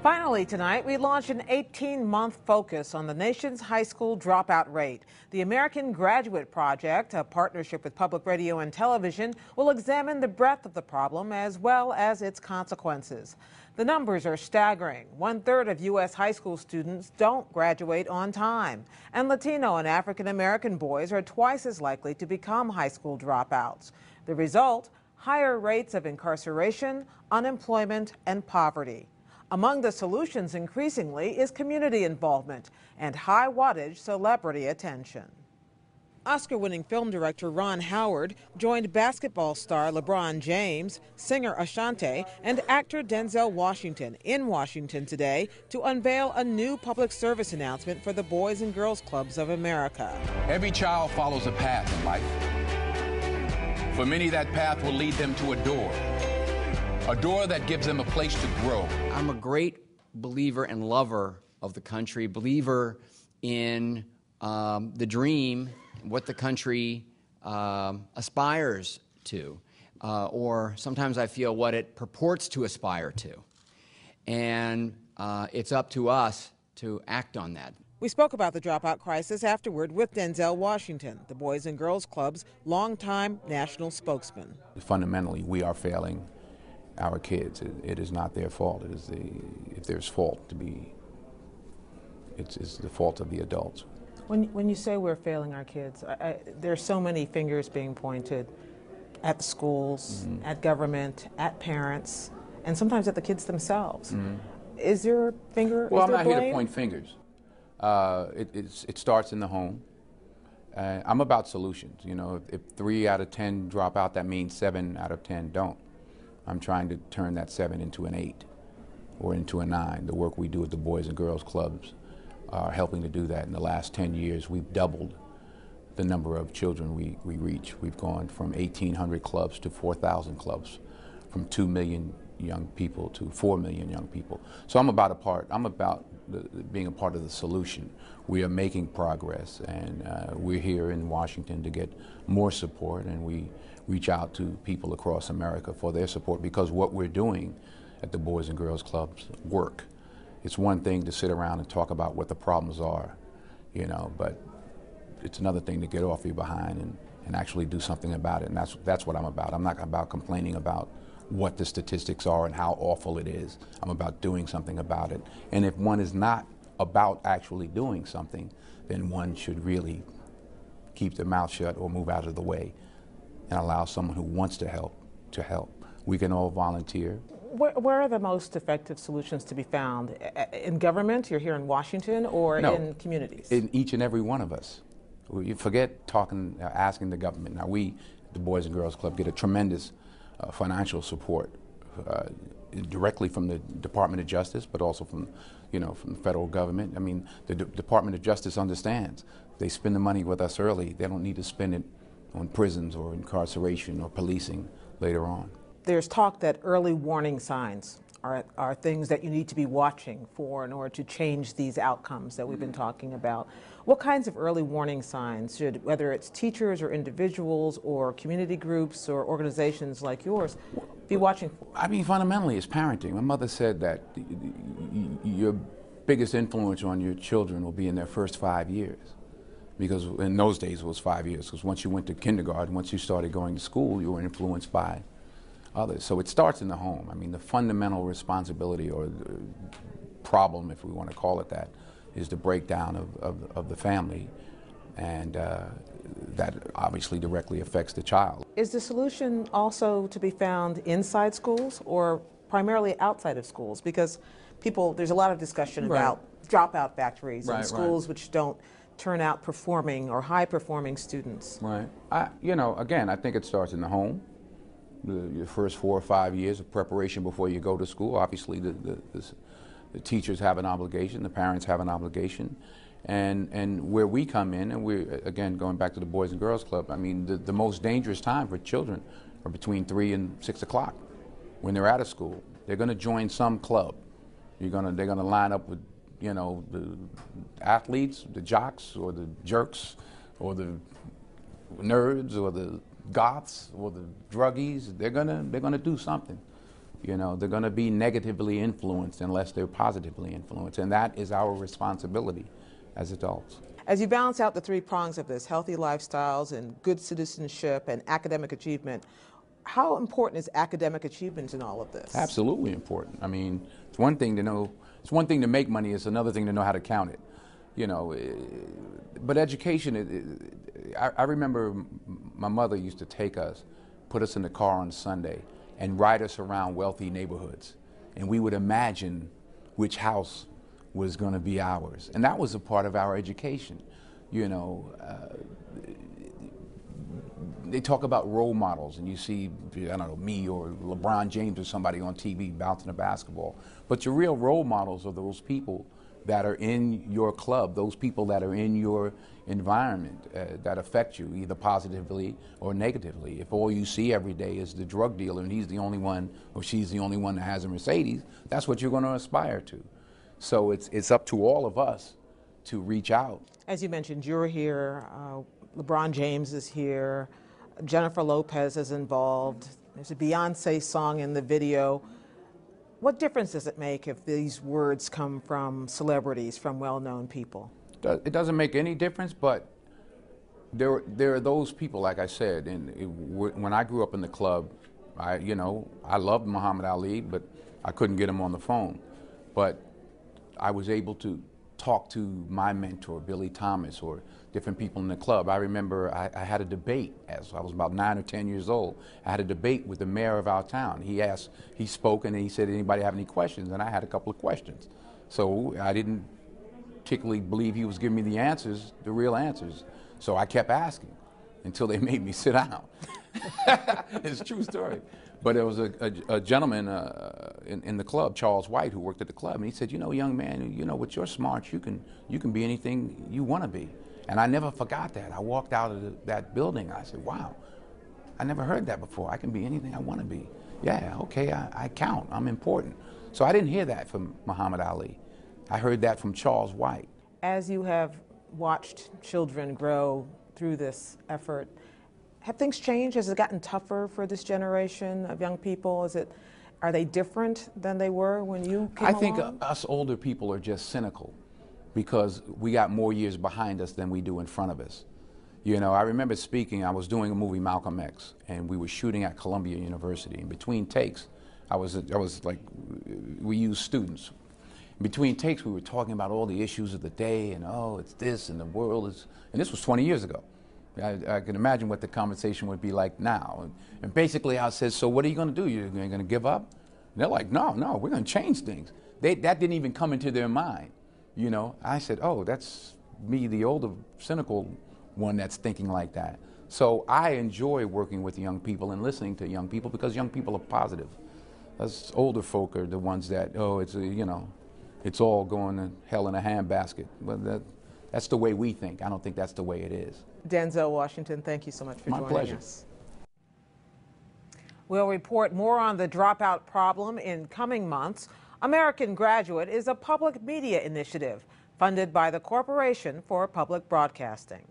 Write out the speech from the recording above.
Finally tonight, we launch an 18-month focus on the nation's high school dropout rate. The American Graduate Project, a partnership with public radio and television, will examine the breadth of the problem as well as its consequences. The numbers are staggering. 1/3 of U.S. high school students don't graduate on time, and Latino and African American boys are twice as likely to become high school dropouts. The result? Higher rates of incarceration, unemployment, and poverty. Among the solutions increasingly is community involvement and high-wattage celebrity attention. Oscar-winning film director Ron Howard joined basketball star LeBron James, singer Ashanti, and actor Denzel Washington in Washington today to unveil a new public service announcement for the Boys and Girls Clubs of America. Every child follows a path in life. For many, that path will lead them to a door that gives them a place to grow. I'm a great believer and lover of the country, believer in the dream, what the country aspires to, or sometimes I feel what it purports to aspire to. And it's up to us to act on that. We spoke about the dropout crisis afterward with Denzel Washington, the Boys and Girls Club's longtime national spokesman. Fundamentally, we are failing our kids. It is not their fault. It is if there's fault to be, it's the fault of the adults. When you say we're failing our kids, there's so many fingers being pointed at the schools, at government, at parents, and sometimes at the kids themselves. Is there a finger? Well, is there I'm not blame? here to point fingers. It starts in the home. I'm about solutions. You know, if 3 out of 10 drop out, that means 7 out of 10 don't. I'm trying to turn that 7 into an 8 or into a 9. The work we do at the Boys and Girls Clubs are helping to do that. In the last 10 years, we've doubled the number of children we reach. We've gone from 1,800 clubs to 4,000 clubs, from 2 million young people to 4 million young people. So I'm about being a part of the solution. We are making progress, and we're here in Washington to get more support, and we reach out to people across America for their support, because what we're doing at the Boys and Girls Clubs work. It's one thing to sit around and talk about what the problems are, you know, but it's another thing to get off your behind and actually do something about it, and that's what I'm about. I'm not about complaining about what the statistics are and how awful it is. I'm about doing something about it. And if one is not about actually doing something, then one should really keep their mouth shut or move out of the way and allow someone who wants to help to help. We can all volunteer. Where are the most effective solutions to be found? In government, you're here in Washington, or in communities? In each and every one of us. You forget asking the government. Now we, the Boys and Girls Club, get a tremendous financial support directly from the Department of Justice, but also from the federal government. I mean, the Department of Justice understands. They spend the money with us early. They don't need to spend it on prisons or incarceration or policing later on. There's talk that early warning signs are things that you need to be watching for in order to change these outcomes that we've been talking about. What kinds of early warning signs should, whether it's teachers or individuals or community groups or organizations like yours, be watching for? I mean, fundamentally, it's parenting. My mother said that your biggest influence on your children will be in their first 5 years. Because in those days it was 5 years, because once you went to kindergarten, once you started going to school, you were influenced by others. So it starts in the home. I mean, the fundamental responsibility, or the problem, if we want to call it that, is the breakdown of the family, and that obviously directly affects the child. Is the solution also to be found inside schools or primarily outside of schools? Because there's a lot of discussion about dropout factories and schools which don't turn out performing or high-performing students. Right. Again, I think it starts in the home. Your first 4 or 5 years of preparation before you go to school. Obviously, the teachers have an obligation, the parents have an obligation, and where we come in, and we're, again, going back to the Boys and Girls Club, I mean, the most dangerous time for children are between 3 and 6 o'clock when they're out of school. They're going to join some club. They're going to line up with, the athletes, the jocks, or the jerks, or the nerds, or the goths, or the druggies. They're gonna do something, You know, they're going to be negatively influenced unless they're positively influenced, and that is our responsibility as adults. As you balance out the three prongs of this, healthy lifestyles and good citizenship and academic achievement, how important is academic achievement in all of this? Absolutely important. I mean, it's one thing to know, it's one thing to make money, it's another thing to know how to count it. You know, but education, I remember my mother used to take us, put us in the car on Sunday, and ride us around wealthy neighborhoods. And we would imagine which house was going to be ours. And that was a part of our education. You know, they talk about role models, and you see, I don't know, me or LeBron James or somebody on TV bouncing a basketball. But your real role models are those people that are in your club, those people that are in your environment that affect you either positively or negatively. If all you see every day is the drug dealer and he's the only one or she's the only one that has a Mercedes, that's what you're going to aspire to. So it's up to all of us to reach out. As you mentioned, you're here, LeBron James is here, Jennifer Lopez is involved, there's a Beyonce song in the video. What difference does it make if these words come from celebrities, from well-known people? It doesn't make any difference, but there are those people, like I said, and when I grew up in the club, I loved Muhammad Ali, but I couldn't get him on the phone. But I was able to talk to my mentor, Billy Thomas, or different people in the club. I remember I had a debate as I was about 9 or 10 years old. I had a debate with the mayor of our town. He spoke and he said, anybody have any questions? And I had a couple of questions. So I didn't particularly believe he was giving me the answers, the real answers. So I kept asking until they made me sit down. It's a true story. But there was a gentleman in the club, Charles White, who worked at the club, and he said, you know, young man, you know, with your smarts, you can be anything you want to be. And I never forgot that. I walked out of that building, and I said, wow, I never heard that before. I can be anything I want to be. Yeah, okay, I count. I'm important. So I didn't hear that from Muhammad Ali. I heard that from Charles White. As you have watched children grow through this effort, have things changed? Has it gotten tougher for this generation of young people? Are they different than they were when you came along? I think us older people are just cynical because we got more years behind us than we do in front of us. You know, I remember speaking, I was doing a movie, Malcolm X, and we were shooting at Columbia University. In between takes, I was like, we used students. In between takes, we were talking about all the issues of the day, and oh, it's this, and the world is, and this was 20 years ago. I can imagine what the conversation would be like now. And basically I said, so what are you going to do? You're going to give up? And they're like, no, we're going to change things. That didn't even come into their mind. You know, I said, oh, that's me, the older, cynical one that's thinking like that. So I enjoy working with young people and listening to young people because young people are positive. Us older folk are the ones that, oh, it's all going to hell in a handbasket. But that's the way we think. I don't think that's the way it is. Denzel Washington, thank you so much for joining pleasure. us. We'll report more on the dropout problem in coming months. American Graduate is a public media initiative funded by the Corporation for Public Broadcasting.